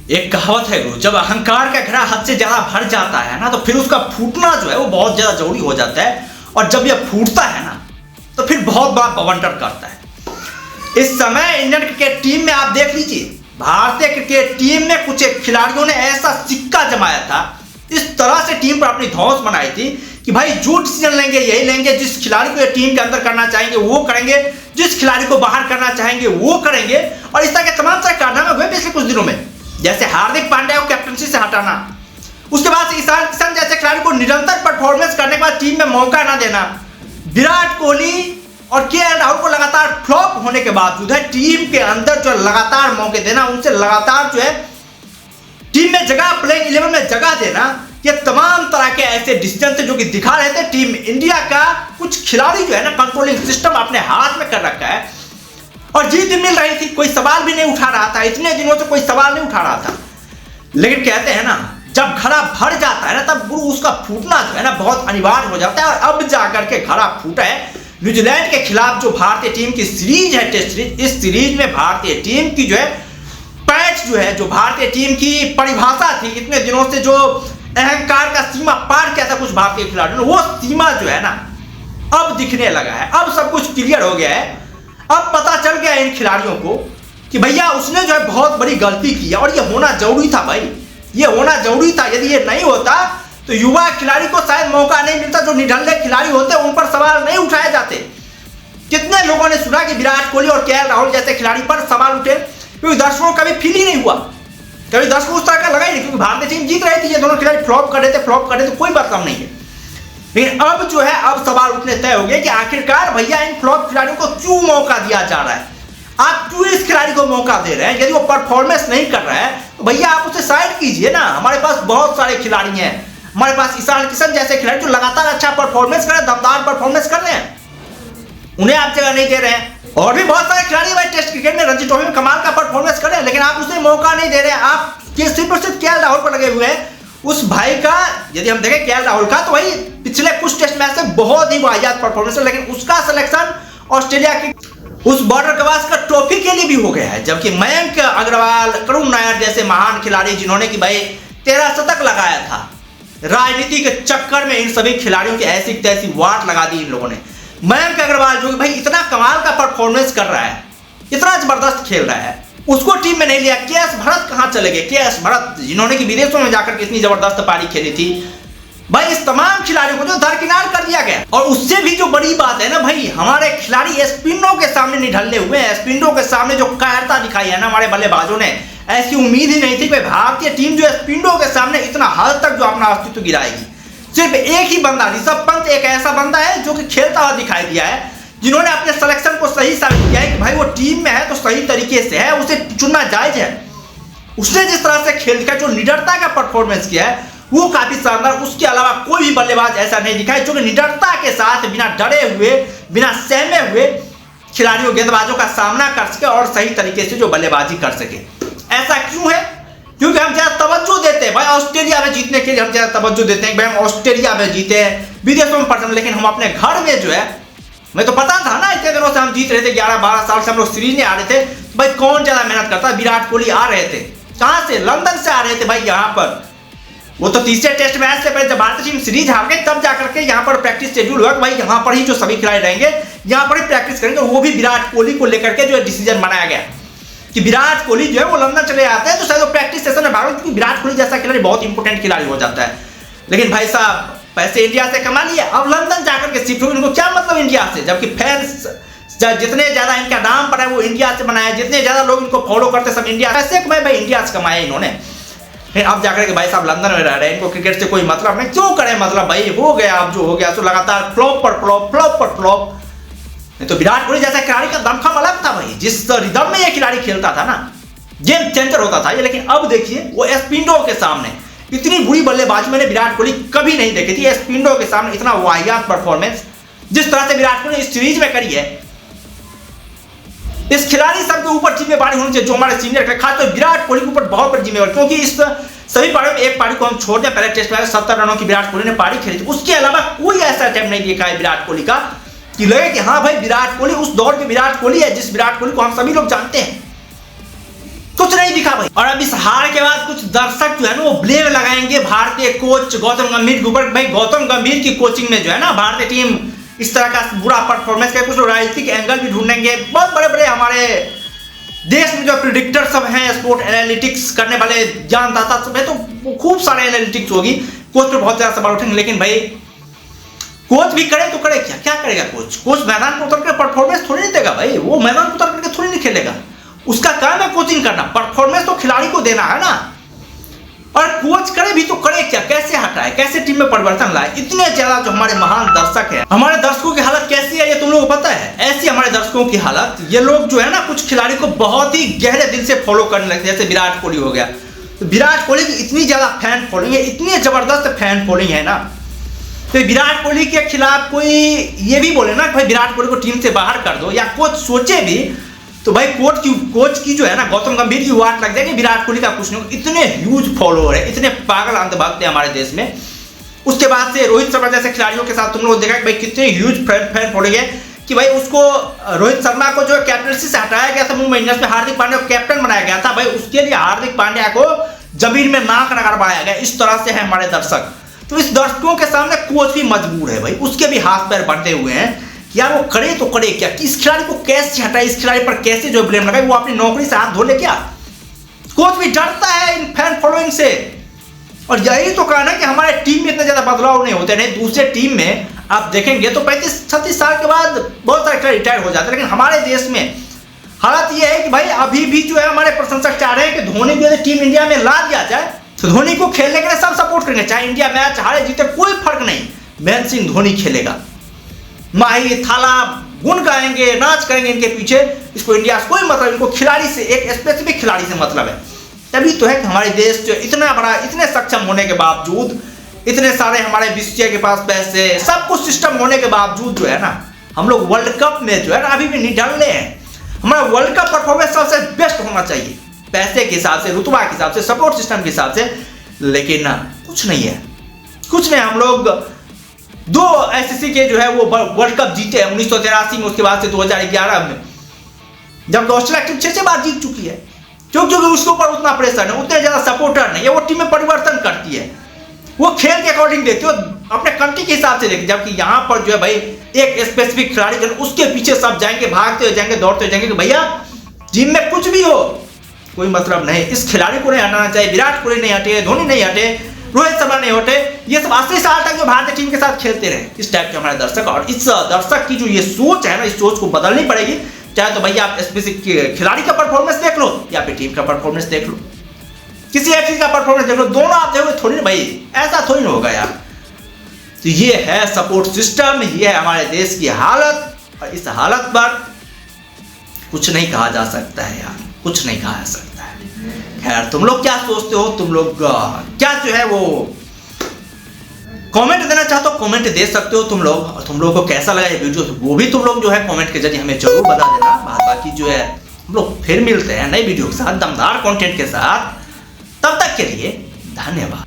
एक कहावत है गुरु, जब अहंकार का घड़ा हद से ज्यादा भर जाता है ना, तो फिर उसका फूटना जो है वो बहुत ज्यादा जरूरी हो जाता है। और जब यह फूटता है ना, तो फिर बहुत बड़ा बवंडर करता है। इस समय इंडियन क्रिकेट टीम में आप देख लीजिए, भारतीय क्रिकेट टीम में कुछ खिलाड़ियों ने ऐसा सिक्का जमाया था, इस तरह से टीम पर अपनी धौंस बनाई थी कि भाई जो डिसीजन लेंगे यही लेंगे, जिस खिलाड़ी को टीम के अंदर करना चाहेंगे वो करेंगे, जिस खिलाड़ी को बाहर करना चाहेंगे वो करेंगे। और इस तरह के तमाम सारे कारनामे हुए पिछले कुछ दिनों में, जैसे हार्दिक पांड्या को कैप्टनसी से हटाना, उसके बाद ईशान किशन जैसे खिलाड़ी को निरंतर परफॉर्मेंस करने के बाद टीम में मौका ना देना, विराट कोहली और केएल राहुल को लगातार फ्लॉप होने के बावजूद है टीम के अंदर जो लगातार मौके देना, उनसे लगातार जो है टीम में जगह, प्लेइंग 11 में जगह देना, ये तमाम तरह के ऐसे डिसीजन थे जो कि दिखा रहे थे टीम इंडिया का कुछ खिलाड़ी जो है ना कंट्रोलिंग सिस्टम अपने हाथ में कर रखा है और जीत मिल रही थी, कोई सवाल भी नहीं उठा रहा था, इतने दिनों से कोई सवाल नहीं उठा रहा था। लेकिन कहते हैं ना, जब घड़ा भर जाता है ना, तब गुरु उसका फूटना जो है ना बहुत अनिवार्य हो जाता है। और अब जाकर के घड़ा फूटा है न्यूजीलैंड के खिलाफ जो भारतीय टीम की सीरीज है, टेस्ट सीरीज। इस सीरीज में भारतीय टीम की जो है पैच जो है, जो भारतीय टीम की परिभाषा थी इतने दिनों से, जो अहंकार का सीमा पार किया था कुछ भारतीय खिलाड़ियों ने, वो सीमा जो है ना अब दिखने लगा है। अब सब कुछ क्लियर हो गया है। अब पता चल गया इन खिलाड़ियों को कि भैया उसने जो है बहुत बड़ी गलती की और ये होना जरूरी था भाई, ये होना जरूरी था। यदि ये नहीं होता तो युवा खिलाड़ी को शायद मौका नहीं मिलता, जो निढल्ले खिलाड़ी होते उन पर सवाल नहीं उठाए जाते। कितने लोगों ने सुना कि विराट कोहली और केएल राहुल जैसे खिलाड़ी पर सवाल उठे, क्योंकि दर्शकों का कभी फील ही नहीं हुआ, कभी दर्शकों को उस तरह का लगा ही नहीं, क्योंकि भारतीय टीम जीत रही थी, ये दोनों खिलाड़ी फ्लॉप कर रहे थे, कोई मतलब नहीं है। लेकिन अब जो है अब सवाल उठने तय हो गए कि आखिरकार भैया इन फ्लॉप खिलाड़ियों को क्यों मौका दिया जा रहा है, आप क्यों इस खिलाड़ी को मौका दे रहे हैं। यदि वो परफॉर्मेंस नहीं कर रहा है तो भैया आप उसे साइड कीजिए ना। हमारे पास बहुत सारे खिलाड़ी हैं, हमारे पास ईशान किशन जैसे खिलाड़ी जो लगातार अच्छा परफॉर्मेंस कर रहे हैं, दमदार परफॉर्मेंस कर रहे हैं, उन्हें आप जगह नहीं दे रहे हैं। और भी बहुत सारे खिलाड़ी भाई टेस्ट क्रिकेट में, रणजी ट्रॉफी में कमाल का परफॉर्मेंस कर रहे हैं, लेकिन आप उसे मौका नहीं दे रहे हैं। आप सिर्फ और सिर्फ केएल राहुल पर लगे हुए हैं। उस भाई का यदि हम देखें केएल राहुल का, तो भाई पिछले कुछ टेस्ट मैच से बहुत ही वाहियात परफॉर्मेंस है, लेकिन उसका सिलेक्शन ऑस्ट्रेलिया की उस बॉर्डर गवास्कर ट्रॉफी के लिए भी हो गया है। जबकि मयंक अग्रवाल, करुण नायर जैसे महान खिलाड़ी जिन्होंने कि भाई 13 शतक लगाया था, राजनीति के चक्कर में इन सभी खिलाड़ियों की ऐसी तैसी वाट लगा दी इन लोगों ने। मयंक अग्रवाल जो कि भाई इतना कमाल का परफॉर्मेंस कर रहा है, इतना जबरदस्त खेल रहा है, उसको टीम में नहीं लिया। केएस भरत कहां चले गए? केएस भरत जिन्होंने कि विदेशों में जाकर इतनी जबरदस्त पारी खेली थी, भाई इस तमाम खिलाड़ियों को जो दरकिनार कर दिया गया। और उससे भी जो बड़ी बात है ना भाई, हमारे खिलाड़ी स्पिनरों के सामने निढल्ले हुए हैं। स्पिनरों के सामने जो कायरता दिखाई है ना हमारे बल्लेबाजों ने, ऐसी उम्मीद ही नहीं थी कि भारतीय टीम जो स्पिनरों के सामने इतना हद तक जो अपना अस्तित्व गिराएगी। सिर्फ एक ही बंदा, ऋषभ पंत एक ऐसा बंदा है जो कि खेलता हुआ दिखाई दिया है, जिन्होंने अपने सिलेक्शन को सही साबित किया है कि भाई वो टीम में है तो सही तरीके से है, उसे चुनना जायज है। उसने जिस तरह से खेल दिखाया, जो निडरता का परफॉर्मेंस किया है, वो काफी शानदार। उसके अलावा कोई भी बल्लेबाज ऐसा नहीं दिखा है जो कि निडरता के साथ, बिना डरे हुए, बिना सहमे हुए खिलाड़ियों, गेंदबाजों का सामना कर सके और सही तरीके से जो बल्लेबाजी कर सके। ऐसा क्यों है? क्योंकि हम ज्यादा तवज्जो देते हैं भाई ऑस्ट्रेलिया में जीतने के लिए, हम ज्यादा तवज्जो देते हैं भाई हम ऑस्ट्रेलिया में जीते हैं, विदेशों में पढ़ते, लेकिन हम अपने घर में जो है, मैं तो पता था ना इतने दिनों से हम जीत रहे थे, 11-12 साल से हम लोग सीरीज में आ रहे थे, भाई कौन ज्यादा मेहनत करता है। विराट कोहली आ रहे थे, कहां से? लंदन से आ रहे थे भाई यहाँ पर। वो तो तीसरे टेस्ट मैच से पहले जब भारतीय टीम सीरीज हार गई, तब जाकर के यहाँ पर प्रैक्टिस शेड्यूल हुआ कि भाई यहाँ पर ही जो सभी खिलाड़ी रहेंगे यहाँ पर ही प्रैक्टिस करेंगे। वो भी विराट कोहली को लेकर के जो डिसीजन बनाया गया कि विराट कोहली जो है वो लंदन चले आते हैं तो शायद वो प्रैक्टिस सेशन में भाग, क्योंकि विराट कोहली जैसा खिलाड़ी बहुत इंपॉर्टेंट खिलाड़ी हो जाता है। लेकिन भाई साहब पैसे इंडिया से कमा लिए, अब लंदन जाकर के शिफ्ट हुए। इनको क्या मतलब इंडिया से, जबकि फैंस जितने ज्यादा इनका नाम पड़ा है वो इंडिया से बनाया, जितने ज्यादा लोग इनको फॉलो करते सब इंडिया, पैसे कमाए भाई इंडिया से कमाए इन्होंने। अब जाकर के भाई साहब लंदन में रह रहे हैं, इनको क्रिकेट से कोई मतलब नहीं, क्यों करें मतलब भाई, हो गया अब जो हो गया। तो लगातार फ्लॉप पर फ्लॉप, फ्लॉप पर फ्लॉप। नहीं तो विराट कोहली जैसा खिलाड़ी का दमखम अलग था भाई, जिस रिदम में ये खिलाड़ी खेलता था ना, गेम चेंजर होता था ये। लेकिन अब देखिए वो स्पिनरों के सामने इतनी बुरी बल्लेबाजी मैंने विराट कोहली कभी नहीं देखी थी। स्पिनरों के सामने इतना वाहियात परफॉर्मेंस जिस तरह से विराट कोहली इस सीरीज में करी है, इस खिलाड़ी सबके ऊपर जिम्मेवारी होनी चाहिए जो हमारे सीनियर, खासकर विराट कोहली के ऊपर बहुत बड़ी जिम्मेवारी। क्योंकि इस सभी पारियों में एक पारी को हम छोड़ दें, पहले टेस्ट मैच 70 रनों की विराट कोहली ने पारी खेली थी, उसके अलावा कोई ऐसा अटेम्प्ट नहीं देखा है विराट कोहली का कि लगे कि हाँ भाई विराट कोहली उस दौर के विराट कोहली है जिस विराट कोहली को हम सभी लोग जानते हैं। कुछ नहीं दिखा भाई। और अब इस हार के बाद कुछ दर्शक जो है ना वो ब्लेम लगाएंगे भारतीय कोच गौतम गंभीर के ऊपर। भाई गौतम गंभीर की कोचिंग में जो है ना भारतीय टीम इस तरह का बुरा परफॉर्मेंस के कुछ राजनीतिक एंगल भी ढूंढेंगे। बहुत बड़े बड़े हमारे देश में जो प्रिडिक्टर सब हैं, स्पोर्ट एनालिटिक्स करने वाले जानदाता सब है, तो खूब सारे एनालिटिक्स होगी। कोच पे बहुत ज्यादा सवाल उठेंगे। लेकिन भाई कोच भी करे तो करे क्या करेगा कोच? कोच मैदान पर उतर कर परफॉर्मेंस थोड़ी नहीं देगा भाई। वो मैदान पर उतर करके थोड़ी नहीं खेलेगा। उसका काम है कोचिंग करना, परफॉर्मेंस तो खिलाड़ी को देना है ना। और कोच करे भी तो करे क्या? कैसे हटाए, कैसे टीम में परिवर्तन लाए? इतने ज्यादा जो हमारे महान दर्शक है, हमारे दर्शकों की हालत कैसी है ये तुम लोगों को पता है? ऐसी हमारे दर्शकों की हालत, ये लोग जो है ना कुछ खिलाड़ी को बहुत ही गहरे दिल से फॉलो करने लगते हैं। जैसे विराट कोहली हो गया, तो विराट कोहली की इतनी ज्यादा फैन फॉलोइंग है, इतनी जबरदस्त फैन फॉलोइंग है ना, तो विराट कोहली के खिलाफ कोई ये भी बोले ना कि भाई विराट कोहली को टीम से बाहर कर दो, या कोच सोचे भी, तो भाई कोच की जो है ना गौतम गंभीर की वाट लग जाएगी विराट कोहली का कुछ नहीं। इतने ह्यूज फॉलोअर है, इतने पागल अंधभक्त है हमारे देश में। उसके बाद से रोहित शर्मा जैसे खिलाड़ियों के साथ तुम लोग देखा कि भाई कितने ह्यूज फैन फॉलोइंग है कि भाई उसको रोहित शर्मा को जो कैप्टनसी से हटाया गया था मुंबई इंडियंस में, हार्दिक पांड्या को कैप्टन बनाया गया था। भाई उसके लिए हार्दिक पांड्या को जमीन में नाक रगड़वाया गया। इस तरह से है हमारे दर्शक। तो इस दर्शकों के सामने कोच भी मजबूर है भाई, उसके भी हाथ पैर बढ़ते हुए हैं कि यार वो करे तो करे क्या, कि इस खिलाड़ी को कैसे हटाए, इस खिलाड़ी पर कैसे जो ब्लेम लगाए। वो अपनी नौकरी से हाथ धो ले क्या? कोच भी डरता है इन फैन फॉलोइंग से। और यही तो कहना है कि हमारे टीम में इतने ज्यादा बदलाव नहीं होते। नहीं, दूसरे टीम में आप देखेंगे तो 35-36 साल के बाद बहुत सारे खिलाड़ी रिटायर हो जाते हैं। लेकिन हमारे देश में हालत यह है कि भाई अभी भी जो है हमारे प्रशंसक चाह रहे हैं कि धोनी को यदि टीम इंडिया में ला दिया जाए तो धोनी को खेलने के लिए सब सपोर्ट करेंगे, चाहे इंडिया मैच हारे जीते कोई फर्क नहीं, महेंद्र सिंह धोनी खेलेगा। माही थाला गुण गाएंगे, नाच करेंगे इनके पीछे। इसको इंडिया से कोई मतलब, इनको खिलाड़ी से, एक स्पेसिफिक खिलाड़ी से मतलब है। तभी तो है कि हमारे देश जो इतना बड़ा, इतने सक्षम होने के बावजूद, इतने सारे हमारे बीसीसीआई के पास पैसे, सब कुछ सिस्टम होने के बावजूद जो है ना हम लोग वर्ल्ड कप में जो है ना अभी भी नहीं डर रहे हैं। हमारा वर्ल्ड कप परफॉर्मेंस सबसे बेस्ट होना चाहिए, पैसे के हिसाब से, रुतबा के हिसाब से, सपोर्ट सिस्टम के हिसाब से। लेकिन कुछ नहीं है, कुछ नहीं। हम लोग 2 आईसीसी के जो है वो वर्ल्ड कप जीते हैं 1983 में, उसके बाद से 2011 में, जब ऑस्ट्रेलिया टीम 6 बार जीत चुकी है। क्योंकि उसके ऊपर उतना प्रेशर नहीं, उतने ज्यादा सपोर्टर नहीं है। वो टीम में परिवर्तन करती है, वो खेल के अकॉर्डिंग देखती है, अपने कंट्री के हिसाब से देखती है। जबकि यहाँ पर जो है भाई एक स्पेसिफिक खिलाड़ी जो उसके पीछे सब जाएंगे, भागते हुए जाएंगे, दौड़ते हुए जाएंगे कि भैया टीम में कुछ भी हो कोई मतलब नहीं, इस खिलाड़ी को नहीं हटाना चाहिए। विराट कोहली नहीं हटे, धोनी नहीं हटे, रोहित शर्मा नहीं हटे, ये सब 80 साल तक जो भारतीय टीम के साथ खेलते रहे, इस टाइप के हमारे दर्शक। और इस दर्शक की जो ये सोच है ना, इस सोच को बदलनी पड़ेगी। चाहे तो भैया आप स्पेसिफिक खिलाड़ी का परफॉर्मेंस देख लो या फिर टीम का परफॉर्मेंस देख लो, किसी एक चीज का परफॉर्मेंस देख लो, दोनों आप देखोगे थोड़ी ना भाई, ऐसा थोड़ी ना होगा यार। तो ये है सपोर्ट सिस्टम, ये है हमारे देश की हालत। और इस हालत पर कुछ नहीं कहा जा सकता है यार, कुछ नहीं कहा जा सकता है। खैर तुम लोग क्या सोचते हो, तुम लोग क्या जो है वो कमेंट देना चाहते हो, कमेंट दे सकते हो तुम लोग। और तुम लोगों को कैसा लगा ये वीडियो वो भी तुम लोग जो है कमेंट के जरिए हमें जरूर बता देना। बाकी जो है हम लोग फिर मिलते हैं नई वीडियो के साथ, दमदार कंटेंट के साथ। तब तक के लिए धन्यवाद।